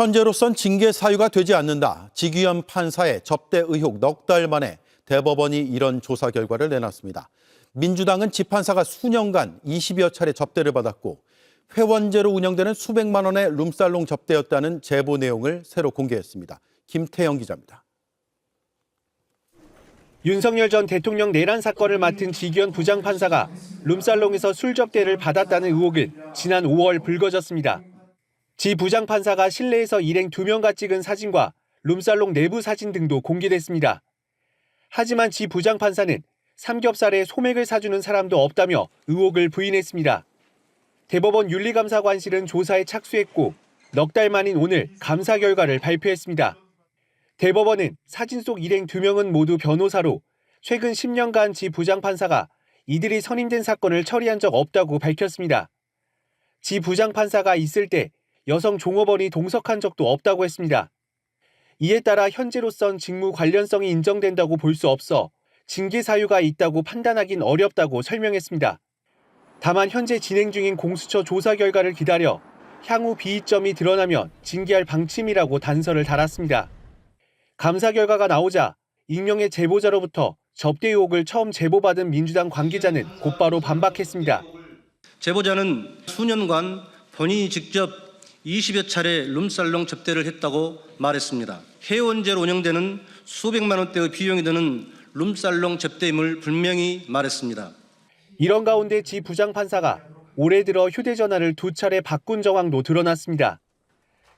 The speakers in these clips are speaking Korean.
현재로선 징계 사유가 되지 않는다. 지기현 판사의 접대 의혹 넉 달 만에 대법원이 이런 조사 결과를 내놨습니다. 민주당은 지 판사가 수년간 20여 차례 접대를 받았고 회원제로 운영되는 수백만 원의 룸살롱 접대였다는 제보 내용을 새로 공개했습니다. 김태영 기자입니다. 윤석열 전 대통령 내란 사건을 맡은 지기현 부장판사가 룸살롱에서 술 접대를 받았다는 의혹은 지난 5월 불거졌습니다. 지 부장판사가 실내에서 일행 2명과 찍은 사진과 룸살롱 내부 사진 등도 공개됐습니다. 하지만 지 부장판사는 삼겹살에 소맥을 사주는 사람도 없다며 의혹을 부인했습니다. 대법원 윤리감사관실은 조사에 착수했고 넉 달 만인 오늘 감사 결과를 발표했습니다. 대법원은 사진 속 일행 2명은 모두 변호사로 최근 10년간 지 부장판사가 이들이 선임된 사건을 처리한 적 없다고 밝혔습니다. 지 부장판사가 있을 때 여성 종업원이 동석한 적도 없다고 했습니다. 이에 따라 현재로선 직무 관련성이 인정된다고 볼 수 없어 징계 사유가 있다고 판단하긴 어렵다고 설명했습니다. 다만 현재 진행 중인 공수처 조사 결과를 기다려 향후 비이점이 드러나면 징계할 방침이라고 단서를 달았습니다. 감사 결과가 나오자 익명의 제보자로부터 접대 의혹을 처음 제보받은 민주당 관계자는 곧바로 반박했습니다. 제보자는 수년간 본인이 직접 20여 차례 룸살롱 접대를 했다고 말했습니다. 회원제로 운영되는 수백만 원대의 비용이 드는 룸살롱 접대임을 분명히 말했습니다. 이런 가운데 지 부장판사가 올해 들어 휴대전화를 2차례 바꾼 정황도 드러났습니다.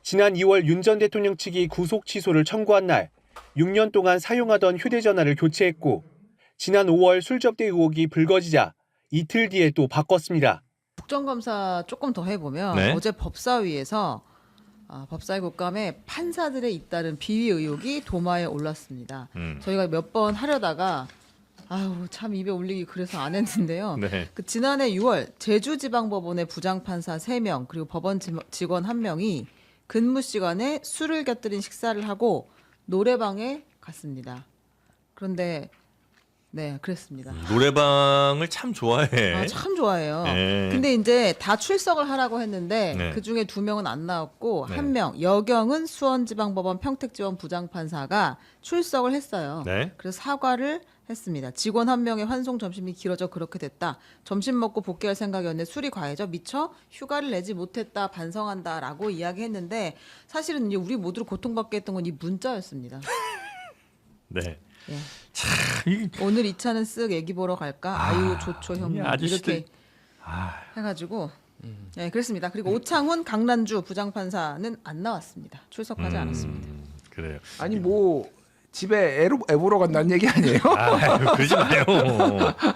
지난 2월 윤 전 대통령 측이 구속 취소를 청구한 날 6년 동안 사용하던 휴대전화를 교체했고 지난 5월 술접대 의혹이 불거지자 이틀 뒤에 또 바꿨습니다. 국정감사 조금 더 해보면 네. 어제 법사위에서 법사위 국감에 판사들에 잇따른 비위 의혹이 도마에 올랐습니다. 저희가 몇 번 하려다가 참 입에 올리기 그래서 안 했는데요. 네. 그 지난해 6월 제주지방법원의 부장판사 3명 그리고 법원 직원 1명이 근무 시간에 술을 곁들인 식사를 하고 노래방에 갔습니다. 그런데 네, 그랬습니다. 노래방을 참 좋아해. 참 좋아해요. 네. 근데 이제 다 출석을 하라고 했는데 네. 그중에 2명은 안 나왔고 네. 1명 여경은 수원지방법원 평택지원 부장판사가 출석을 했어요. 네. 그래서 사과를 했습니다. 직원 1명의 환송 점심이 길어져 그렇게 됐다. 점심 먹고 복귀할 생각이었는데 술이 과해져 미처 휴가를 내지 못했다. 반성한다라고 이야기했는데 사실은 이제 우리 모두를 고통받게 했던 건 이 문자였습니다. 네. 예. 참 이 오늘 이 차는 쓱 애기 보러 갈까? 아유 좋죠 형. 이 아저씨들- 이렇게 해가지고 네, 그렇습니다. 그리고 오창훈 강난주 부장판사는 안 나왔습니다. 출석하지 않았습니다. 그래요. 아니 뭐 집에 애 보러 간다는 얘기 아니에요? 아유, 그러지 마요.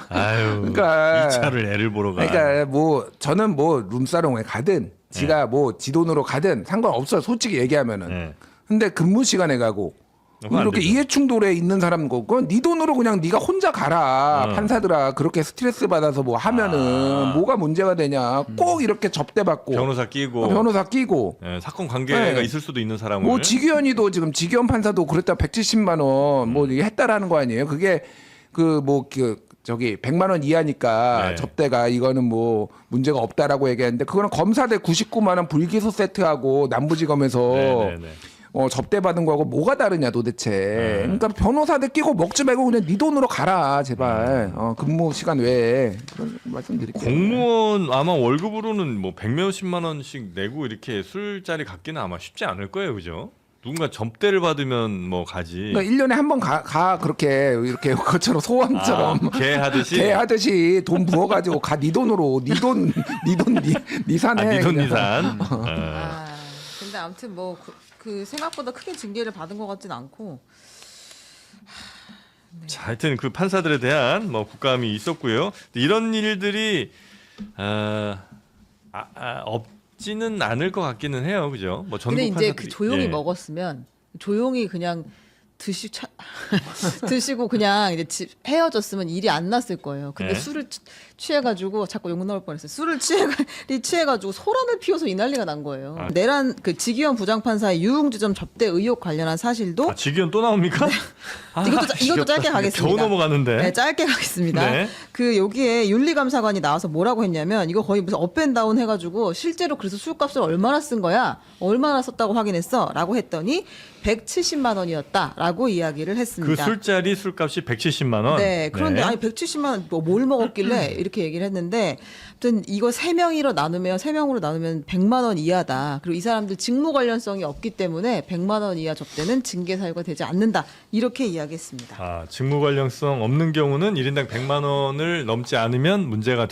아유. 그러니까- 이 차를 애를 보러 가. 그러니까 뭐 저는 뭐 룸사롱에 가든 지가 뭐 지 돈으로 가든 상관없어요. 솔직히 얘기하면은. 네. 근데 근무 시간에 가고 그건 안 이렇게 되죠. 이해 충돌에 있는 사람 거고 네 돈으로 그냥 네가 혼자 가라. 어. 판사들아 그렇게 스트레스 받아서 뭐 하면은 뭐가 문제가 되냐. 꼭 이렇게 접대받고 변호사 끼고 변호사 끼고 예, 사건 관계가 네. 있을 수도 있는 사람을 뭐 지기현이도 지금 지기현 판사도 그랬다 170만 원 뭐 이게 했다라는 거 아니에요? 그게 저기 100만 원 이하니까 네. 접대가 이거는 뭐 문제가 없다라고 얘기했는데 그거는 검사들 99만 원 불기소 세트하고 남부지검에서 네, 네, 네. 접대 받은 거하고 뭐가 다르냐 도대체. 네. 그러니까 변호사들 끼고 먹지 말고 그냥 네 돈으로 가라 제발. 근무 시간 외에 그런 말씀드릴게요. 공무원 아마 월급으로는 뭐 100몇십만 원씩 내고 이렇게 술자리 갖기는 아마 쉽지 않을 거예요, 그죠? 누군가 접대를 받으면 뭐 가지. 그러니까 1년에 한 번 가 그렇게 이렇게 그것처럼 소원처럼 개 하듯이. 개 하듯이 돈 부어가지고 가 네 돈으로 네 산에 네 돈 그냥. 니산. 근데 아무튼 뭐 그 생각보다 크게 징계를 받은 것 같진 않고. 자, 하여튼 그 판사들에 대한 뭐 국감이 있었고요. 이런 일들이 없지는 않을 것 같기는 해요, 그죠? 뭐 전국 근데 이제 판사들이- 그 조용히 예. 먹었으면 조용히 그냥 드시고 그냥 이제 헤어졌으면 일이 안 났을 거예요. 근데 네. 술을 취해가지고 자꾸 욕 나올 뻔했어요. 술을 취해가지고 소란을 피워서 이 난리가 난 거예요. 내란 그 직위원 부장판사의 유흥주점 접대 의혹 관련한 사실도 아, 직위원 또 나옵니까? 이것도 짧게 가겠습니다. 겨우 넘어가는데. 네, 짧게 가겠습니다. 네. 그 여기에 윤리감사관이 나와서 뭐라고 했냐면 이거 거의 무슨 업앤다운 해가지고 실제로 그래서 술값을 얼마나 쓴 거야? 얼마나 썼다고 확인했어?라고 했더니 170만 원이었다라고 이야기를 그 했습니다. 술자리 술값이 170만 원. 네, 그런데 아니 170만 원 뭘 먹었길래 이렇게 얘기를 했는데, 아무튼 이거 3명으로 나누면 100만 원 이하다. 그리고 이 사람들 직무 관련성이 없기 때문에 100만 원 이하 접대는 징계 사유가 되지 않는다. 이렇게 이야기했습니다. 아, 직무 관련성 없는 경우는 1인당 100만 원을 넘지 않으면 문제가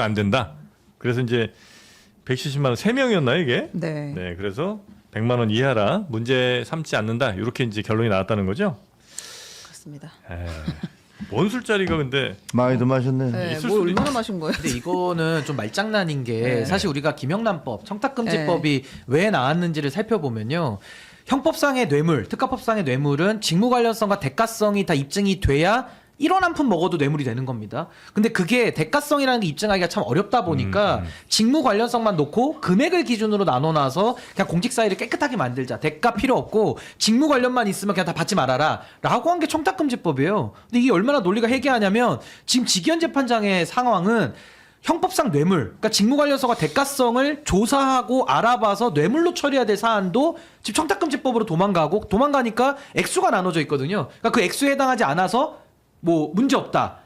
안 된다. 그래서 이제 170만 원 3명이었나요, 이게? 네. 네, 그래서 100만 원 이하라 문제 삼지 않는다. 이렇게 이제 결론이 나왔다는 거죠. 그렇습니다. 뭔 술자리가 근데 많이도 마셨네. 네, 있을 뭘 수도 얼마나 마신 거예요? 근데 이거는 좀 말장난인 게 네. 사실 우리가 김영란법, 청탁금지법이 왜 나왔는지를 살펴보면요. 형법상의 뇌물, 특가법상의 뇌물은 직무 관련성과 대가성이 다 입증이 돼야 1원 한 푼 먹어도 뇌물이 되는 겁니다. 근데 그게 대가성이라는 게 입증하기가 참 어렵다 보니까 직무 관련성만 놓고 금액을 기준으로 나눠놔서 그냥 공직 사이를 깨끗하게 만들자. 대가 필요 없고 직무 관련만 있으면 그냥 다 받지 말아라. 라고 한 게 청탁금지법이에요. 근데 이게 얼마나 논리가 해괴하냐면 지금 직위원 재판장의 상황은 형법상 뇌물, 그러니까 직무 관련성과 대가성을 조사하고 알아봐서 뇌물로 처리해야 될 사안도 지금 청탁금지법으로 도망가니까 액수가 나눠져 있거든요. 그러니까 그 액수에 해당하지 않아서 뭐 문제 없다.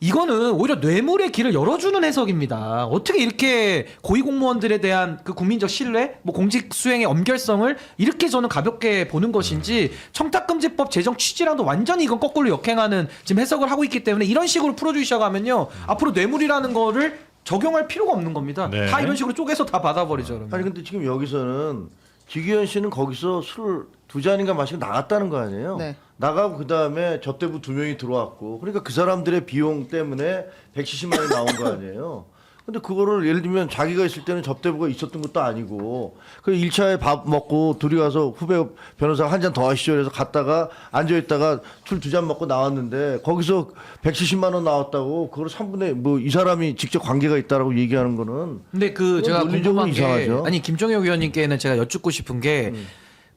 이거는 오히려 뇌물의 길을 열어주는 해석입니다. 어떻게 이렇게 고위공무원들에 대한 그 국민적 신뢰, 뭐 공직 수행의 엄결성을 이렇게 저는 가볍게 보는 것인지 청탁금지법 제정 취지랑도 완전히 이건 거꾸로 역행하는 지금 해석을 하고 있기 때문에 이런 식으로 풀어주기 시작하면요 앞으로 뇌물이라는 거를 적용할 필요가 없는 겁니다. 네. 다 이런 식으로 쪼개서 다 받아버리죠. 그러면. 아니 근데 지금 여기서는 지기현 씨는 거기서 술을 2잔인가 마시고 나갔다는 거 아니에요? 네. 나가고 그 다음에 접대부 2명이 들어왔고, 그러니까 그 사람들의 비용 때문에 170만 원이 나온 거 아니에요? 근데 그거를 예를 들면 자기가 있을 때는 접대부가 있었던 것도 아니고, 그 1차에 밥 먹고 둘이 가서 후배 변호사가 한 잔 더 하시죠 그래서 갔다가 앉아있다가 술 2잔 먹고 나왔는데 거기서 170만 원 나왔다고 그걸 3분의 뭐 이 사람이 직접 관계가 있다라고 얘기하는 거는 근데 그 제가 논리적으로 궁금한 게 이상하죠. 아니 김종혁 의원님께는 제가 여쭙고 싶은 게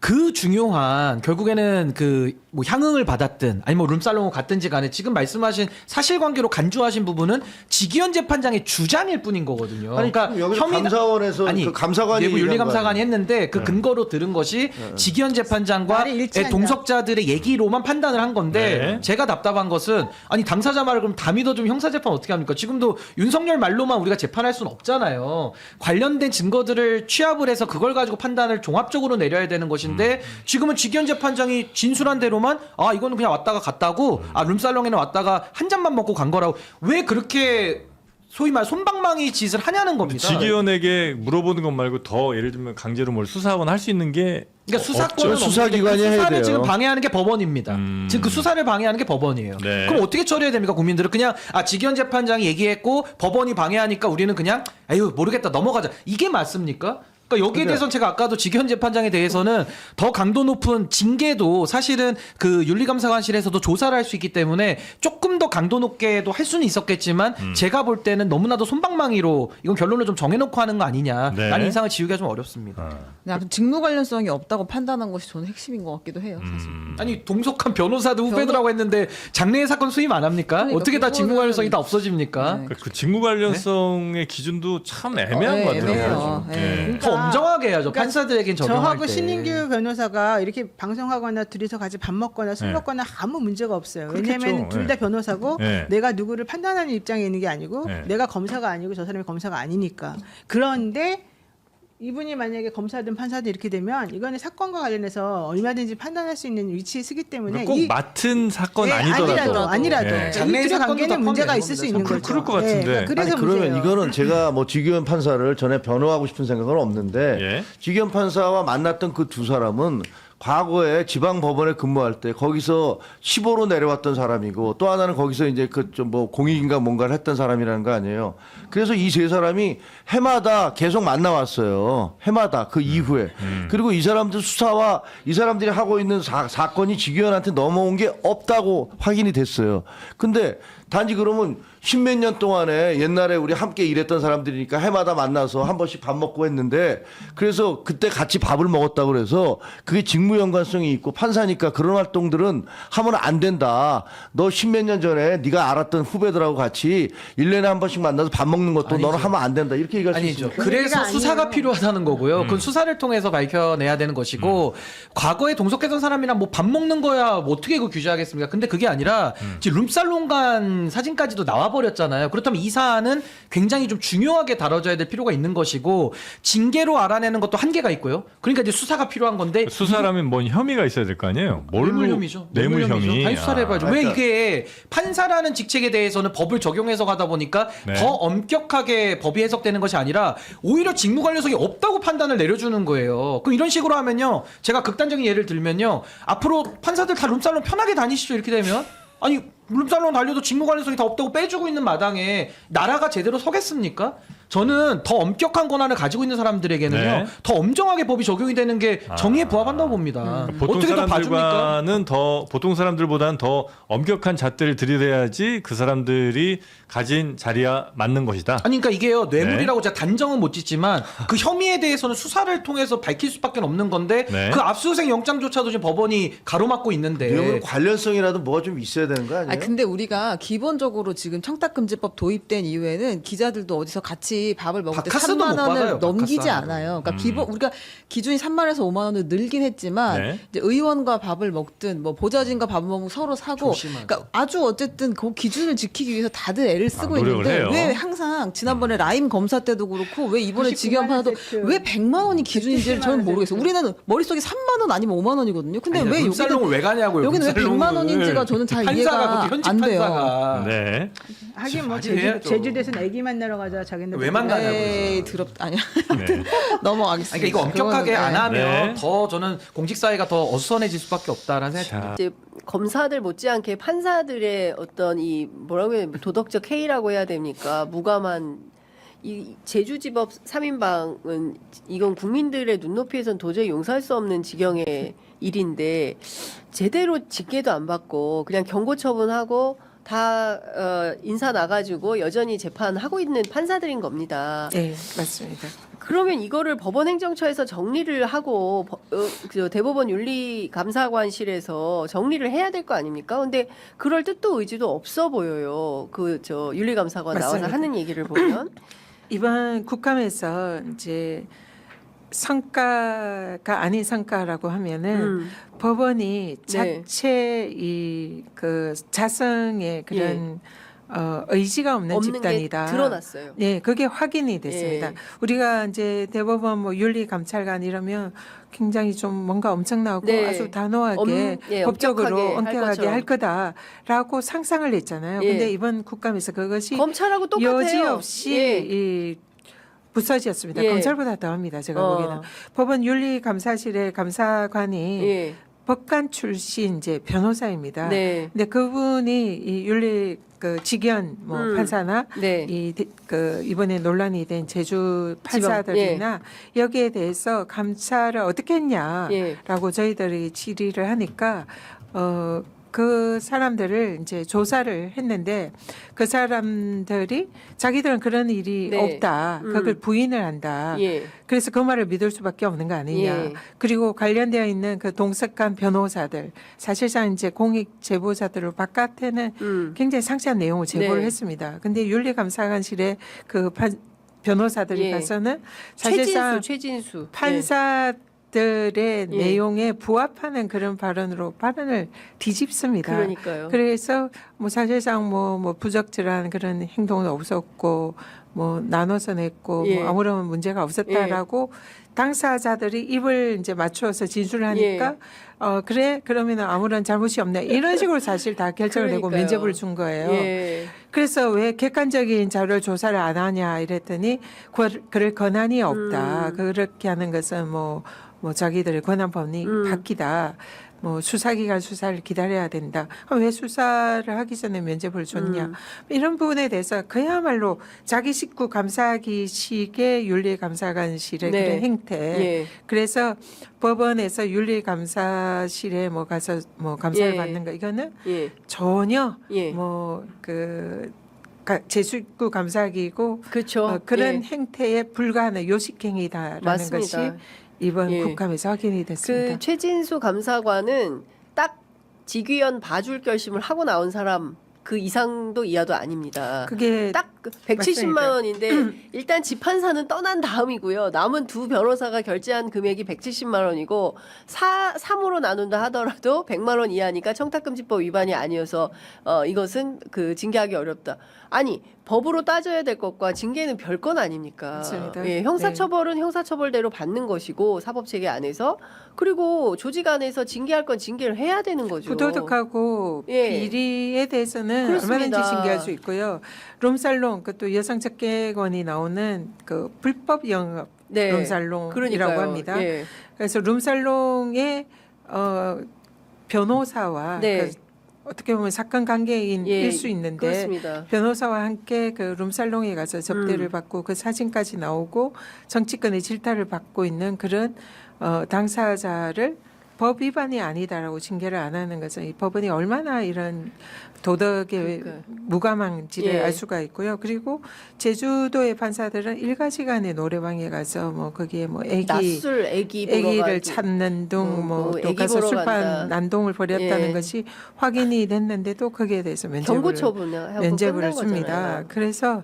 그 중요한 결국에는 그 뭐 향응을 받았든 아니면 뭐 룸살롱을 갔든지 간에 지금 말씀하신 사실관계로 간주하신 부분은 직위원 재판장의 주장일 뿐인 거거든요. 아니, 그러니까 여기서 감사원에서 그 감사관이 내부 얘기한 윤리감사관이 거 했는데 그 근거로 들은 것이 직위원 재판장과 말이 일치한다. 동석자들의 얘기로만 판단을 한 건데 네. 제가 답답한 것은 아니 당사자 말을 그럼 다 믿어주면 형사재판 어떻게 합니까? 지금도 윤석열 말로만 우리가 재판할 수는 없잖아요. 관련된 증거들을 취합을 해서 그걸 가지고 판단을 종합적으로 내려야 되는 것인데 지금은 직위원 재판장이 진술한 대로만 아 이거는 그냥 왔다가 갔다고 아 룸살롱에는 왔다가 한 잔만 먹고 간 거라고 왜 그렇게 소위 말 솜방망이 짓을 하냐는 겁니다. 직위원에게 물어보는 것 말고 더 예를 들면 강제로 뭘 수사하거나 할 수 있는 게 그러니까 수사권은 없죠. 수사기관이 없는데 그 해야 수사를 돼요. 지금 방해하는 게 법원입니다. 지금 그 수사를 방해하는 게 법원이에요. 네. 그럼 어떻게 처리해야 됩니까 국민들은? 그냥 아 직위원 재판장이 얘기했고 법원이 방해하니까 우리는 그냥 아유 모르겠다 넘어가자. 이게 맞습니까? 그러니까 여기에 대해서는 제가 아까도 직위원 재판장에 대해서는 더 강도 높은 징계도 사실은 그 윤리감사관실에서도 조사를 할 수 있기 때문에 조금 더 강도 높게도 할 수는 있었겠지만 제가 볼 때는 너무나도 솜방망이로 이건 결론을 좀 정해놓고 하는 거 아니냐. 네. 라는 인상을 지우기가 좀 어렵습니다. 근데 아무튼 직무 관련성이 없다고 판단한 것이 저는 핵심인 것 같기도 해요, 사실. 아니 동석한 변호사도 후배들하고 했는데 장래의 사건 수임 안 합니까? 그러니까 어떻게 다 직무 그거는- 관련성이 다 없어집니까? 네. 그 직무 관련성의 기준도 참 애매한 네, 것 같아요. 애매해요. 네. 네. 더 엄정하게 해야죠. 그러니까 판사들에겐 적용할 저하고 때. 신인규 변호사가 이렇게 방송하거나 둘이서 같이 밥 먹거나 술 네. 먹거나 아무 문제가 없어요. 그렇겠죠. 왜냐하면 둘 다 네. 변호사고 네. 내가 누구를 판단하는 입장에 있는 게 아니고 네. 내가 검사가 아니고 저 사람이 검사가 아니니까. 그런데 이분이 만약에 검사든 판사든 이렇게 되면 이거는 사건과 관련해서 얼마든지 판단할 수 있는 위치에 서기 때문에 꼭 맡은 사건 네, 아니더라도. 아니라도 네. 장래의 이 둘의 사건도 다 관계는 문제가 포함되는 있을 수 겁니다. 있는 참 거죠. 그럴 것 같은데. 그래서 아니 그러면 문제예요. 이거는 제가 뭐 직위원 판사를 전에 변호하고 싶은 생각은 없는데 예. 직위원 판사와 만났던 그 두 사람은 과거에 지방 법원에 근무할 때 거기서 15로 내려왔던 사람이고 또 하나는 거기서 이제 그 좀 뭐 공익인가 뭔가를 했던 사람이라는 거 아니에요. 그래서 이 세 사람이 해마다 계속 만나왔어요. 해마다 그 이후에. 그리고 이 사람들 수사와 이 사람들이 하고 있는 사건이 지기현한테 넘어온 게 없다고 확인이 됐어요. 근데 단지 그러면 십몇 년 동안에 옛날에 우리 함께 일했던 사람들이니까 해마다 만나서 한 번씩 밥 먹고 했는데 그래서 그때 같이 밥을 먹었다고 그래서 그게 직무 연관성이 있고 판사니까 그런 활동들은 하면 안 된다. 너 십몇 년 전에 네가 알았던 후배들하고 같이 1년에 한 번씩 만나서 밥 먹는 것도 아니죠. 너는 하면 안 된다. 이렇게 얘기할 수 아니죠. 있습니까? 그래서 아니에요. 수사가 필요하다는 거고요. 그건 수사를 통해서 밝혀내야 되는 것이고 과거에 동석했던 사람이랑 뭐 밥 먹는 거야 뭐 어떻게 그 규제하겠습니까? 근데 그게 아니라 지금 룸살롱 간 사진까지도 나와 버렸잖아요. 그렇다면 이 사안은 굉장히 좀 중요하게 다뤄져야 될 필요가 있는 것이고 징계로 알아내는 것도 한계가 있고요. 그러니까 이제 수사가 필요한 건데 수사라면 뭔 혐의가 있어야 될 거 아니에요? 뇌물 혐의죠. 뇌물 혐의. 당연히 수사를 해봐야죠. 왜 이게 판사라는 직책에 대해서는 법을 적용해서 가다 보니까 네. 더 엄격하게 법이 해석되는 것이 아니라 오히려 직무 관련성이 없다고 판단을 내려주는 거예요. 그럼 이런 식으로 하면요. 제가 극단적인 예를 들면요. 앞으로 판사들 다 룸살롱 편하게 다니시죠. 이렇게 되면. 아니 룸살롱 달려도 직무 관련성이 다 없다고 빼주고 있는 마당에 나라가 제대로 서겠습니까? 저는 더 엄격한 권한을 가지고 있는 사람들에게는요. 네. 더 엄정하게 법이 적용이 되는 게 정의에 부합한다고 봅니다. 보통 어떻게 더 봐줍니까? 사람들과는 더 보통 사람들보다는 더 엄격한 잣대를 들이대야지 그 사람들이 가진 자리와 맞는 것이다. 아니 그러니까 이게요 뇌물이라고 제가 단정은 못 짓지만 그 혐의에 대해서는 수사를 통해서 밝힐 수밖에 없는 건데 네. 그 압수수색 영장조차도 지금 법원이 가로막고 있는데 뇌물 관련성이라도 뭐가 좀 있어야 되는 거 아니에요? 아 근데 우리가 기본적으로 지금 청탁금지법 도입된 이후에는 기자들도 어디서 같이 밥을 먹을 때 바카스도 못 3만 원을 받아요, 넘기지 바카스 않아요. 그러니까 기본 우리가 기준이 3만에서 5만 원을 늘긴 했지만 네. 이제 의원과 밥을 먹든 뭐 보좌진과 밥을 먹으면 서로 사고 조심하죠. 그러니까 아주 어쨌든 그 기준을 지키기 위해서 다들 애를 쓰고 노력을 있는데 해요. 왜 항상 지난번에 라임 검사 때도 그렇고 왜 이번에 99만 지기현 판사도 세트. 왜 100만 원이 기준인지를 저는 모르겠어요. 우리는 머릿속에 3만 원 아니면 5만 원이거든요. 근데 왜 여기는 룸살롱을 왜 가냐고요? 여기는 왜 룸살롱을. 100만 원인지가 저는 잘 판사가 이해가 그것도 현직 안 돼요. 판사가. 네. 하긴 뭐 아니, 해야죠. 제주도에서는 애기 만나러 가자 자기네 왜 만나냐고요. 에이 더럽 아니야. 네. 넘어가겠습니다. 그러니까 이거 엄격하게 그거는, 안 하면 네. 더 저는 공직 사회가 더 어수선해질 수밖에 없다라는 생각이 듭니다. 이제 검사들 못지않게 판사들의 어떤 이 뭐라고 해야 도덕적 해이라고 해야 됩니까? 무감한 이 제주지법 3인방은 이건 국민들의 눈높이에선 도저히 용서할 수 없는 지경의 일인데 제대로 징계도 안 받고 그냥 경고 처분하고 다 인사 나가지고 여전히 재판하고 있는 판사들인 겁니다. 네, 맞습니다. 그러면 이거를 법원행정처에서 정리를 하고 그 대법원 윤리감사관실에서 정리를 해야 될 거 아닙니까? 근데 그럴 뜻도 의지도 없어 보여요. 그 저 윤리감사관 나와서 맞습니다. 하는 얘기를 보면 이번 국감에서 이제 성과가 아닌 성과라고 하면은 법원이 네. 자체 이 그 자성의 그런 의지가 없는 없는 집단이다. 게 드러났어요. 네, 그게 확인이 됐습니다. 예. 우리가 이제 대법원 뭐 윤리감찰관 이러면 굉장히 좀 뭔가 엄청나고 네. 아주 단호하게 법적으로 엄격하게 할 거다라고 상상을 했잖아요. 예. 근데 이번 국감에서 그것이 검찰하고 똑같아요. 여지없이 예. 이 부서졌습니다. 예. 검찰보다 더합니다. 제가 보기에는 법원 윤리감사실의 감사관이 예. 법관 출신 이제 변호사입니다. 네. 근데 그분이 이 윤리 그 직연 뭐 판사나 네. 그 이번에 논란이 된 제주 판사들이나 여기에 대해서 감찰을 어떻게 했냐라고 예. 저희들이 질의를 하니까 그 사람들을 이제 조사를 했는데 그 사람들이 자기들은 그런 일이 네. 없다. 그걸 부인을 한다. 예. 그래서 그 말을 믿을 수밖에 없는 거 아니냐. 예. 그리고 관련되어 있는 그 동석한 변호사들, 사실상 이제 공익 제보자들을 바깥에는 굉장히 상세한 내용을 제보를 네. 했습니다. 근데 윤리감사관실에 그 변호사들이 예. 가서는 사실상 최진수. 판사들의 예. 내용에 부합하는 그런 발언을 뒤집습니다. 그러니까요. 그래서 뭐 사실상 뭐 부적절한 그런 행동은 없었고 뭐 나눠서 냈고 예. 뭐 아무런 문제가 없었다라고 당사자들이 입을 이제 맞추어서 진술을 하니까 그래 그러면 아무런 잘못이 없네 이런 식으로 사실 다 결정을 내고 그러니까요. 면접을 준 거예요. 예. 그래서 왜 객관적인 자료 조사를 안 하냐 이랬더니 그럴 권한이 없다. 그렇게 하는 것은 뭐 뭐 자기들의 권한 범위 바뀌다. 뭐 수사기관 수사를 기다려야 된다. 그럼 왜 수사를 하기 전에 면죄부를 줬냐. 이런 부분에 대해서 그야말로 자기 식구 감사하기식의 윤리감사관실의 네. 그런 행태. 예. 그래서 법원에서 윤리감사실에 뭐 가서 뭐 감사를 예. 받는 거 이거는 예. 전혀 예. 뭐 그 제 식구 감사하기고 그렇죠. 그런 예. 행태에 불과하는 요식행위다라는 맞습니다. 것이 이번 예. 국감에서 확인이 됐습니다. 그 최진수 감사관은 딱 직위원 봐줄 결심을 하고 나온 사람 그 이상도 이하도 아닙니다. 그게 딱 170만 맞습니다. 원인데 일단 집판사는 떠난 다음이고요. 남은 두 변호사가 결제한 금액이 170만 원이고 3으로 나눈다 하더라도 100만 원 이하니까 청탁금지법 위반이 아니어서 이것은 그 징계하기 어렵다. 아니 법으로 따져야 될 것과 징계는 별건 아닙니까? 맞습니다. 예, 형사처벌은 형사처벌대로 받는 것이고 사법체계 안에서 그리고 조직 안에서 징계할 건 징계를 해야 되는 거죠. 부도덕하고 예. 비리에 대해서는 그렇습니다. 얼마든지 징계할 수 있고요. 룸살롱 그것도 여성적개관이 나오는 그 불법 영업 네. 룸살롱이라고 그러니까요. 합니다. 예. 그래서 룸살롱의 변호사와 네. 그 어떻게 보면 사건 관계인일 예, 수 있는데 그렇습니다. 변호사와 함께 그 룸살롱에 가서 접대를 받고 그 사진까지 나오고 정치권의 질타를 받고 있는 그런 당사자를 법 위반이 아니다라고 징계를 안 하는 것은 이 법원이 얼마나 이런 도덕의 그러니까요. 무감한지를 예. 알 수가 있고요. 그리고 제주도의 판사들은 일가시간에 노래방에 가서 뭐 거기에 뭐 낮술 애기 보러 애기를 가고. 찾는 등 뭐 또 애기 가서 보러 술판 간다. 난동을 벌였다는 예. 것이 확인이 됐는데도 거기에 대해서 경고 처분하고 면죄부를 끝난 줍니다. 거잖아요. 그래서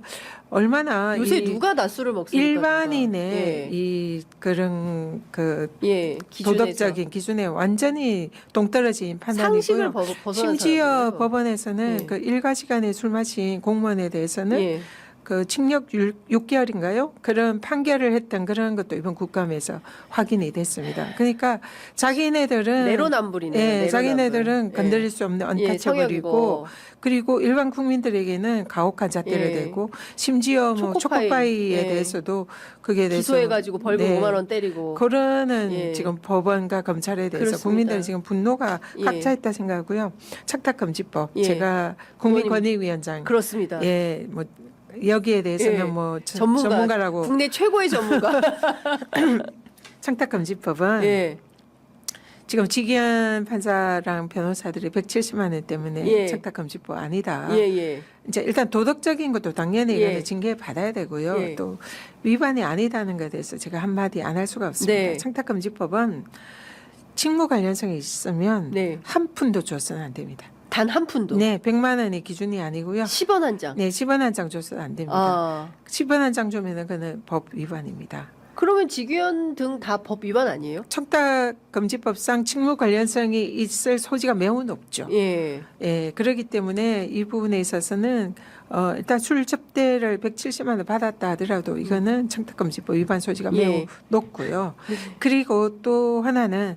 얼마나 요새 이 누가 낮술을 먹습니까? 일반인의 예. 이 그런 그 예, 기준에서. 도덕적인 기준에 완전히 동떨어진 상식을 판단이고요. 벗어난 심지어 사람들이에요. 법원에서는 예. 그 일가 시간에 술 마신 공무원에 대해서는 예. 그 징역 6개월인가요? 그런 판결을 했던 그런 것도 이번 국감에서 확인이 됐습니다. 그러니까 자기네들은 내로남불이네요. 예, 내로남불. 자기네들은 예. 건드릴 수 없는 예, 언타처블이고 청약이고. 그리고 일반 국민들에게는 가혹한 잣대를 예. 대고 심지어 뭐 초코파이. 초코파이에 예. 대해서도 그게 대해서 기소해가지고 벌금 네. 5만 원 때리고. 그러는 예. 지금 법원과 검찰에 대해서 그렇습니다. 국민들은 지금 분노가 예. 깎여있다 생각하고요. 착탁금지법 예. 제가 의원님, 국민권익위원장 그렇습니다. 예, 뭐 여기에 대해서는 예. 뭐 전문가라고. 국내 최고의 전문가. 청탁금지법은 예. 지금 지기현 판사랑 변호사들이 170만 원 때문에 예. 청탁금지법 아니다. 예, 예. 이제 일단 도덕적인 것도 당연히 예. 이거는 징계 받아야 되고요. 예. 또 위반이 아니다는 것에 대해서 제가 한마디 안 할 수가 없습니다. 네. 청탁금지법은 직무 관련성이 있으면 네. 한 푼도 줘서는 안 됩니다. 단 한 푼도. 네, 100만 원이 기준이 아니고요. 10원 한 장. 네, 10원 한 장 줘서는 안 됩니다. 아. 10원 한 장 주면은 그는 법 위반입니다. 그러면 직위원 등 다 법 위반 아니에요? 청탁금지법상 직무 관련성이 있을 소지가 매우 높죠. 예. 예, 그렇기 때문에 이 부분에 있어서는 일단 술 접대를 170만 원 받았다 하더라도 이거는 청탁금지법 위반 소지가 예. 매우 높고요. 그리고 또 하나는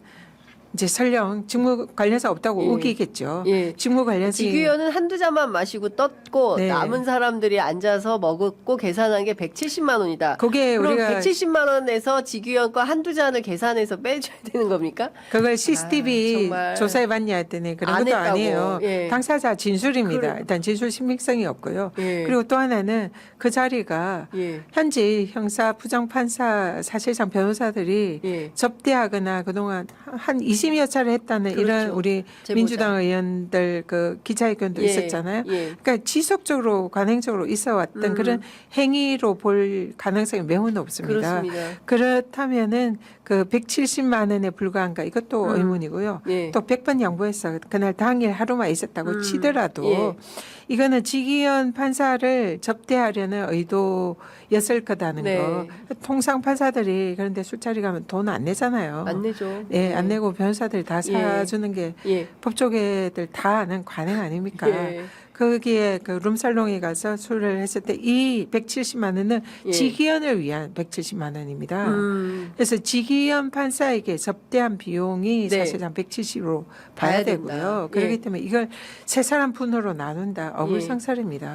이제 설령 직무 관련성 없다고 예. 우기겠죠. 예. 직무 관련성이 직위원은 한두 잔만 마시고 떴고 네. 남은 사람들이 앉아서 먹었고 계산한 게 170만 원이다. 그게 그럼 우리가 170만 원에서 직위원 거 한두 잔을 계산해서 빼줘야 되는 겁니까? 그걸 CCTV 정말. 조사해봤냐 했더니 그런 안 것도 했다고. 아니에요. 예. 당사자 진술입니다. 그래. 일단 진술 신빙성이 없고요. 예. 그리고 또 하나는 그 자리가 예. 현재 형사 부장판사 사실상 변호사들이 예. 접대하거나 그동안 한 20여 차례 했다는 그렇죠. 이런 우리 제보자. 민주당 의원들 그 기자회견도 예. 있었잖아요. 예. 그러니까 지속적으로 관행적으로 있어왔던 그런 행위로 볼 가능성이 매우 높습니다. 그렇습니다. 그렇다면은 그 170만 원에 불과한가 이것도 의문이고요. 예. 또 100번 양보해서 그날 당일 하루만 있었다고 치더라도 예. 이거는 지기현 판사를 접대하려는 의도였을 거다는 네. 거. 통상 판사들이 그런데 술자리 가면 돈 안 내잖아요. 안 내죠. 예, 안 내고 변호사들 다 사주는 게 예. 법조계들 다 아는 관행 아닙니까? 예. 거기에 그 룸살롱에 가서 술을 했을 때 이 170만 원은 예. 지기현을 위한 170만 원입니다. 음. 그래서 지기현 판사에게 접대한 비용이 네. 사실상 170으로 봐야 봐야 된다. 되고요. 예. 그렇기 때문에 이걸 세 사람 분으로 나눈다. 예. 어불성설입니다.